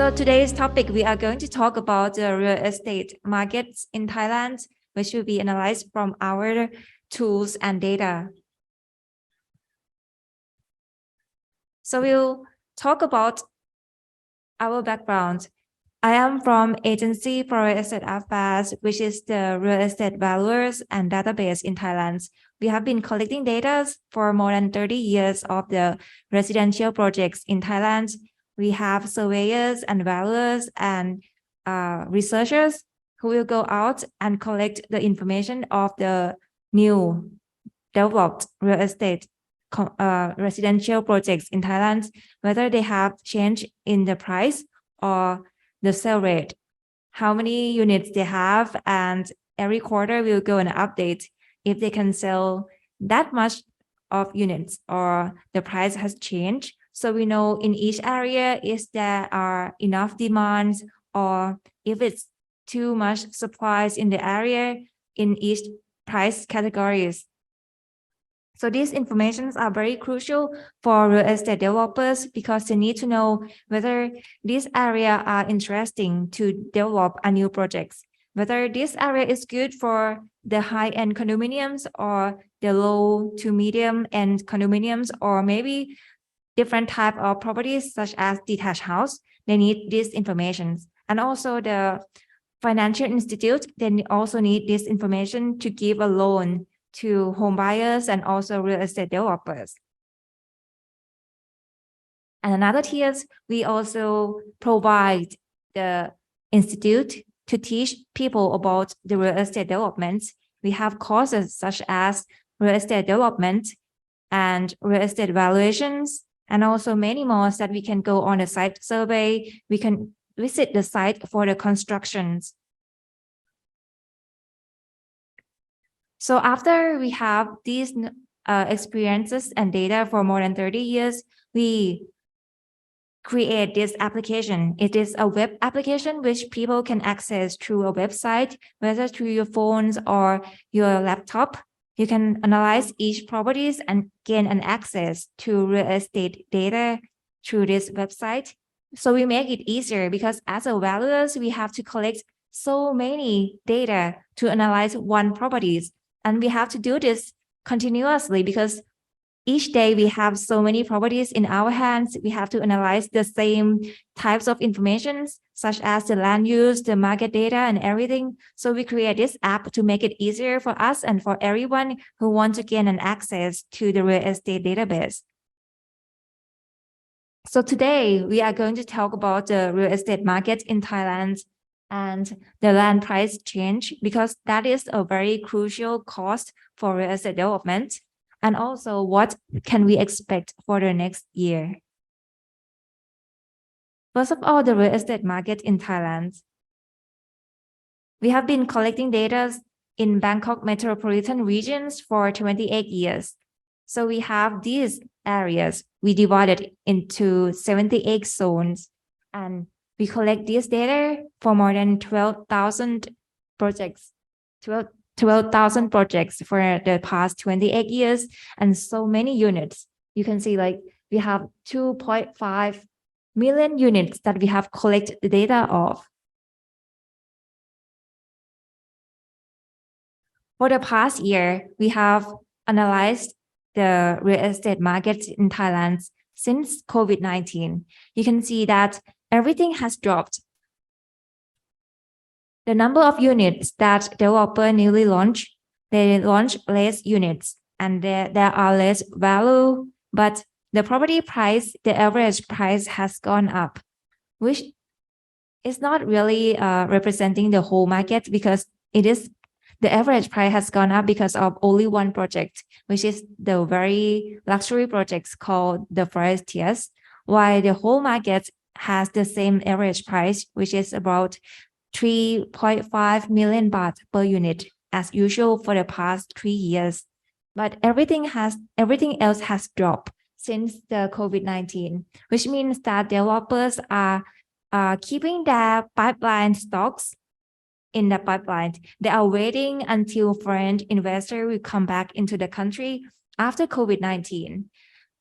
So today's topic, we are going to talk about the real estate markets in Thailand, which will be analyzed from our tools and data. So we'll talk about our background. I am from Agency for Real Estate Affairs, which is the real estate valuers and database in Thailand. We have been collecting data for more than 30 years of the residential projects in Thailand. We have surveyors and valuers and researchers who will go out and collect the information of the new developed real estate residential projects in Thailand, whether they have change in the price or the sale rate, how many units they have, and every quarter we'll go and update if they can sell that much of units or the price has changed. So we know in each area if there are enough demands or if it's too much supplies in the area in each price categories. So these informations are very crucial for real estate developers because they need to know whether these areas are interesting to develop a new projects, whether this area is good for the high-end condominiums or the low to medium-end condominiums, or maybe different type of properties such as detached house. They need these information. And also the financial institute, they also need this information to give a loan to home buyers and also real estate developers. And another tiers, we also provide the institute to teach people about the real estate development. We have courses such as real estate development and real estate valuations, and also many more that we can go on the site survey. We can visit the site for the constructions. So after we have these experiences and data for more than 30 years, we create this application. It is a web application which people can access through a website, whether through your phones or your laptop. You can analyze each properties and gain an access to real estate data through this website. So we make it easier because as a valuers, we have to collect so many data to analyze one properties. And we have to do this continuously because each day we have so many properties in our hands. We have to analyze the same types of information, such as the land use, the market data, and everything. So we create this app to make it easier for us and for everyone who wants to gain an access to the real estate database. So today we are going to talk about the real estate market in Thailand and the land price change, because that is a very crucial cost for real estate development. And also, what can we expect for the next year? First of all, the real estate market in Thailand. We have been collecting data in Bangkok metropolitan regions for 28 years. So we have these areas. We divided into 78 zones, and we collect this data for more than 12,000 projects, 12,000 projects for the past 28 years, and so many units. You can see like we have 2.5 million units that we have collected the data of. For the past year, we have analyzed the real estate market in Thailand since COVID-19. You can see that everything has dropped. The number of units that developer newly launched, they launch less units and there are less value, but the property price, the average price has gone up, which is not really representing the whole market, because the average price has gone up because of only one project, which is the very luxury projects called the first tiers, while the whole market has the same average price, which is about 3.5 million baht per unit as usual for the past 3 years. But everything else has dropped since the COVID-19, which means that developers are keeping their pipeline stocks in the pipeline. They are waiting until foreign investor will come back into the country after COVID-19.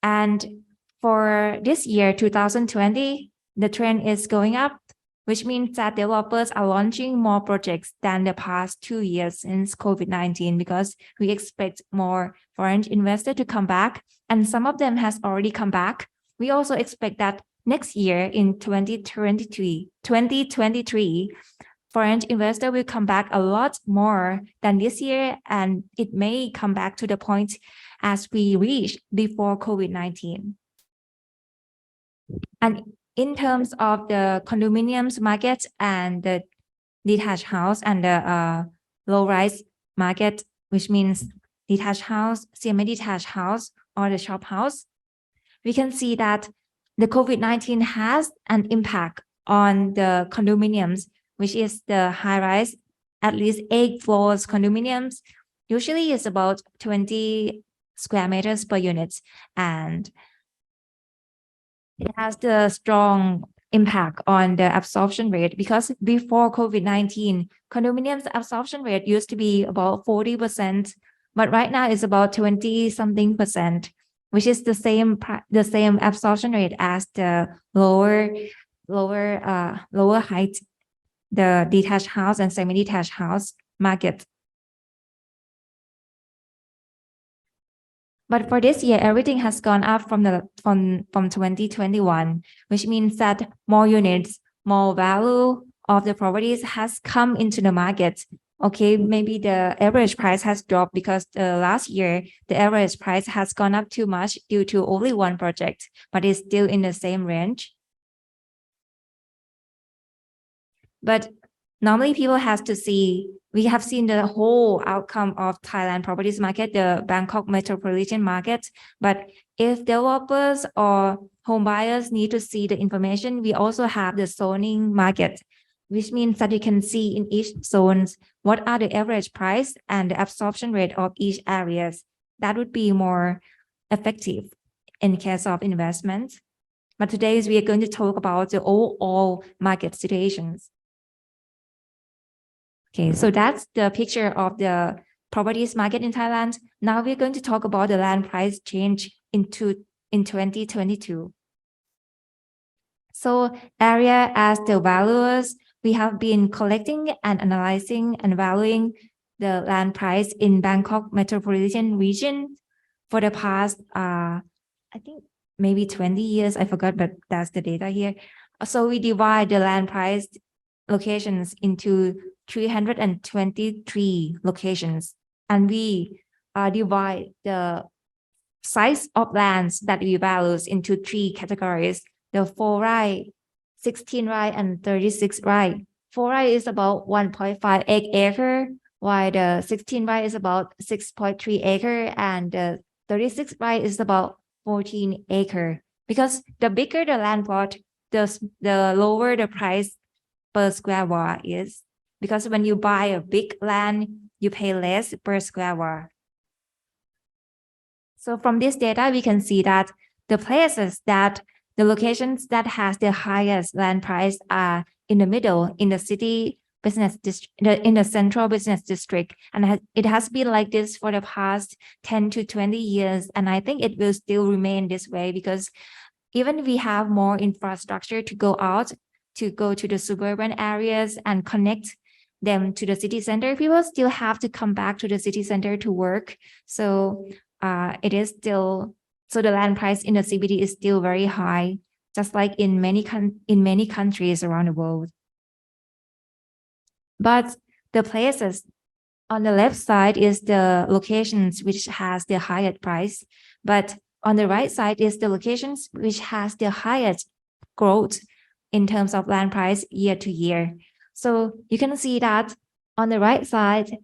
And for this year, 2020, the trend is going up, which means that developers are launching more projects than the past 2 years since COVID-19 because we expect more foreign investors to come back, and some of them has already come back. We also expect that next year in 2023, foreign investor will come back a lot more than this year, and it may come back to the point as we reached before COVID-19. And in terms of the condominiums market and the detached house and the low-rise market, which means detached house, semi-detached house, or the shop house, we can see that the COVID-19 has an impact on the condominiums, which is the high-rise, at least 8 floors condominiums. Usually it's about 20 square meters per unit, and it has the strong impact on the absorption rate because before COVID-19, condominiums absorption rate used to be about 40%, but right now it's about 20-something%, which is the same absorption rate as the lower height, the detached house and semi-detached house market. But for this year, everything has gone up from 2021, which means that more units, more value of the properties has come into the market. Okay, maybe the average price has dropped because last year, the average price has gone up too much due to only one project, but it's still in the same range. But normally people have to see, we have seen the whole outcome of Thailand properties market, the Bangkok metropolitan market. But if developers or home buyers need to see the information, we also have the zoning market, which means that you can see in each zones what are the average price and the absorption rate of each areas. That would be more effective in case of investment. But today we are going to talk about the overall market situations. Okay, so that's the picture of the properties market in Thailand. Now we're going to talk about the land price change in 2022. So area as the valuers, we have been collecting and analyzing and valuing the land price in Bangkok metropolitan region for the past, I think maybe 20 years, I forgot, but that's the data here. So we divide the land price locations into 323 locations, and we divide the size of lands that we value into 3 categories: the 4 rai, 16 rai, and 36 rai. 4 rai is about 1.5 acre, while the 16 rai is about 6.3 acre, and the 36 rai is about 14 acre. Because the bigger the land plot, the lower the price per square wall is, because when you buy a big land, you pay less per square wall. So from this data, we can see that the locations that has the highest land price are in the middle, in the city business district, in the central business district. And it has been like this for the past 10 to 20 years. And I think it will still remain this way because even we have more infrastructure to go to the suburban areas and connect them to the city center, people still have to come back to the city center to work. So the land price in the CBD is still very high, just like in many countries around the world. But the places on the left side is the locations which has the highest price, but on the right side is the locations which has the highest growth in terms of land price year to year. So you can see that on the right side,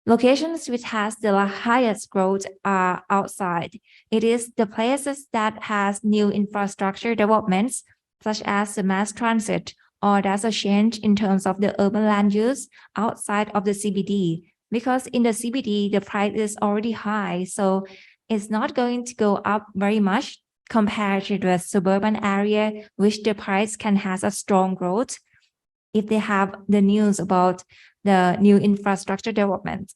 locations which has the highest growth are outside. It is the places that has new infrastructure developments, such as the mass transit, or there's a change in terms of the urban land use outside of the CBD. Because in the CBD, the price is already high, so it's not going to go up very much compared to the suburban area, which the price can have a strong growth if they have the news about the new infrastructure development.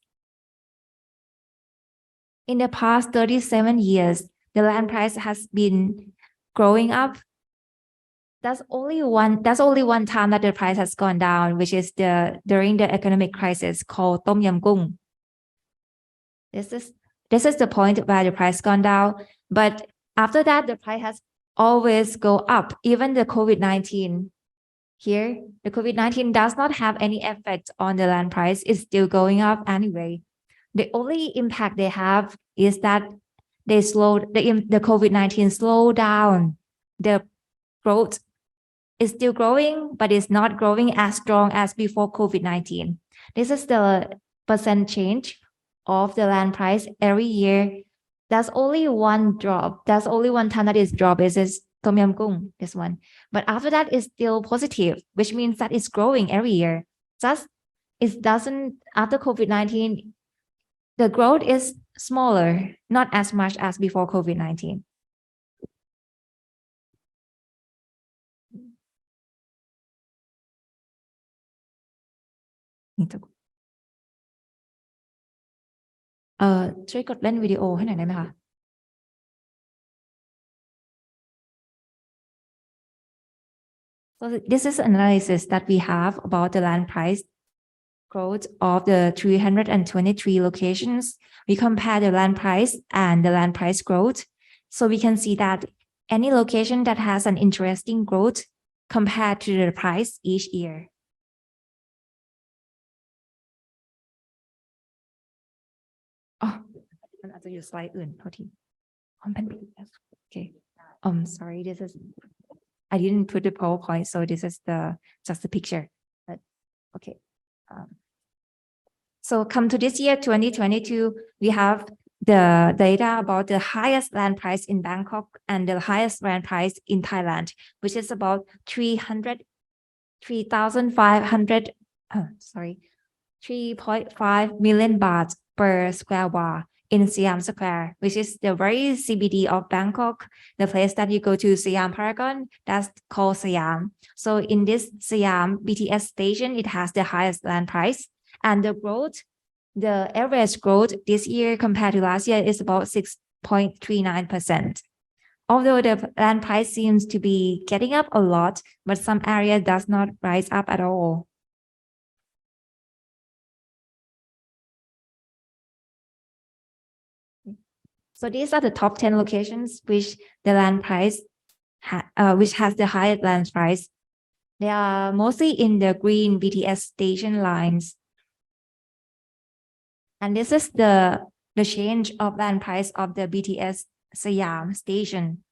In the past 37 years, the land price has been growing up That's only one time that the price has gone down, which is during the economic crisis called Tom Yam Gung. This is the point where the price gone down. But after that, the price has always go up. Even the COVID-19 here, the COVID-19 does not have any effect on the land price. It's still going up anyway. The only impact they have is that the COVID-19 slow down the growth. Is still growing, but it's not growing as strong as before COVID-19. This is the percent change of the land price every year. There's only one drop. There's only one time that is drop. Is Tom Yam Gung, this one. But after that, it's still positive, which means that it's growing every year. Just it doesn't, after COVID-19, the growth is smaller, not as much as before COVID-19. So this is analysis that we have about the land price growth of the 323 locations. We compare the land price and the land price growth. So we can see that any location that has an interesting growth compared to the price each year. Oh, มันอาจจะอยู่สไลด์อื่นโทษที Okay. Sorry, this is I didn't put the PowerPoint, so this is just the picture. But okay. So come to this year, 2022, we have the data about the highest land price in Bangkok and the highest land price in Thailand, which is about 3.5 million baht per square wa in Siam Square, which is the very CBD of Bangkok, the place that you go to Siam Paragon, that's called Siam. So in this Siam BTS station, it has the highest land price, and the growth, the average growth this year compared to last year is about 6.39%. Although the land price seems to be getting up a lot, but some area does not rise up at all. So these are the top 10 locations which the land price which has the highest land price. They are mostly in the green BTS station lines. And this is the change of land price of the BTS Siam station.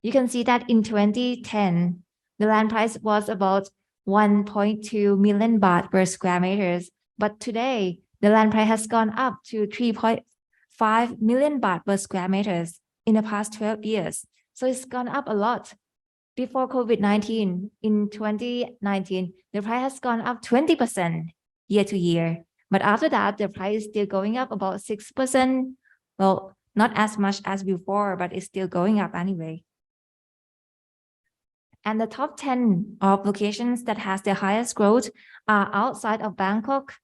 You can see that in 2010, the land price was about 1.2 million baht per square meters. But today, the land price has gone up to 3.5 million baht per square meters in the past 12 years. So it's gone up a lot. Before COVID-19, in 2019, the price has gone up 20% year to year. But after that, the price is still going up about 6%. Well, not as much as before, but it's still going up anyway. And the top 10 of locations that has the highest growth are outside of Bangkok.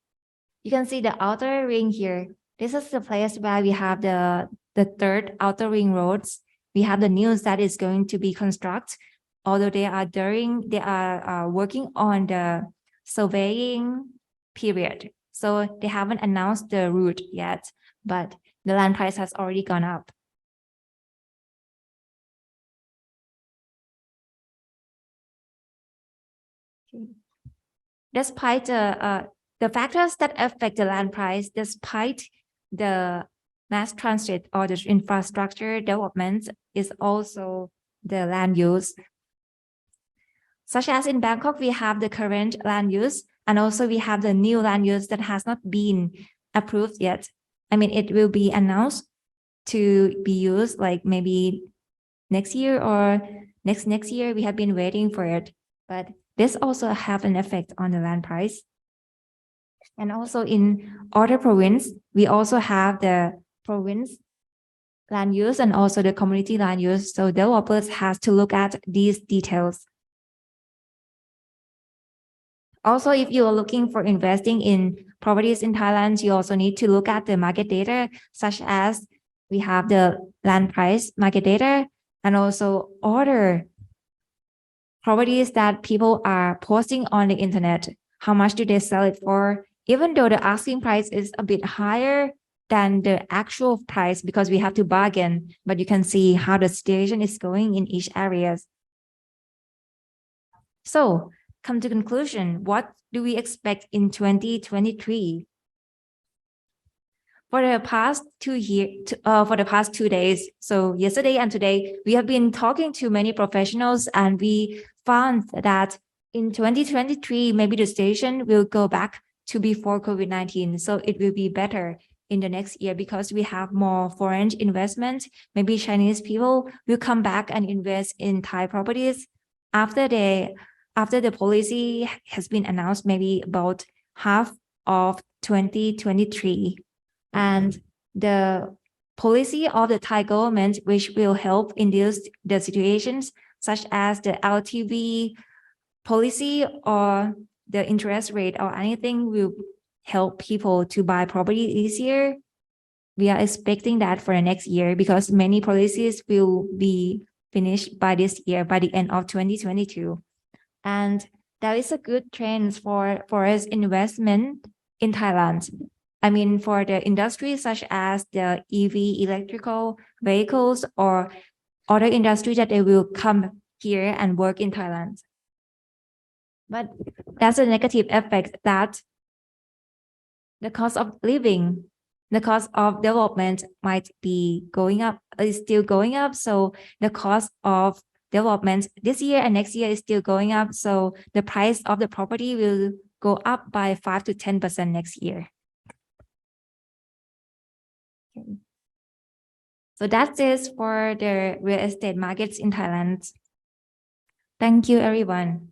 You can see the outer ring here. This is the place where we have the third outer ring roads. We have the news that is going to be constructed, although they are working on the surveying period. So they haven't announced the route yet, but the land price has already gone up. Despite the factors that affect the land price, despite the mass transit or the infrastructure development, is also the land use. Such as in Bangkok, we have the current land use, and also we have the new land use that has not been approved yet. I mean, it will be announced to be used like maybe next year or next year. We have been waiting for it, but this also have an effect on the land price. And also in other province, we also have the province land use and also the community land use. So developers has to look at these details. Also, if you are looking for investing in properties in Thailand, you also need to look at the market data, such as we have the land price market data and also other properties that people are posting on the internet, how much do they sell it for? Even though the asking price is a bit higher than the actual price because we have to bargain, but you can see how the situation is going in each area. So come to conclusion, what do we expect in 2023? For the past 2 days, so yesterday and today, we have been talking to many professionals and we found that in 2023, maybe the situation will go back to before COVID-19. So it will be better in the next year because we have more foreign investment. Maybe Chinese people will come back and invest in Thai properties after the policy has been announced, maybe about half of 2023. And the policy of the Thai government, which will help induce the situations such as the LTV policy or the interest rate or anything will help people to buy property easier. We are expecting that for the next year because many policies will be finished by this year, by the end of 2022. And there is a good trend for forest investment in Thailand. I mean, for the industries such as the EV, electrical vehicles, or other industries that they will come here and work in Thailand. But that's a negative effect that the cost of living, the cost of development might be going up, is still going up. So the cost of development this year and next year is still going up. So the price of the property will go up by 5 to 10% next year. Okay. So that's it for the real estate markets in Thailand. Thank you, everyone.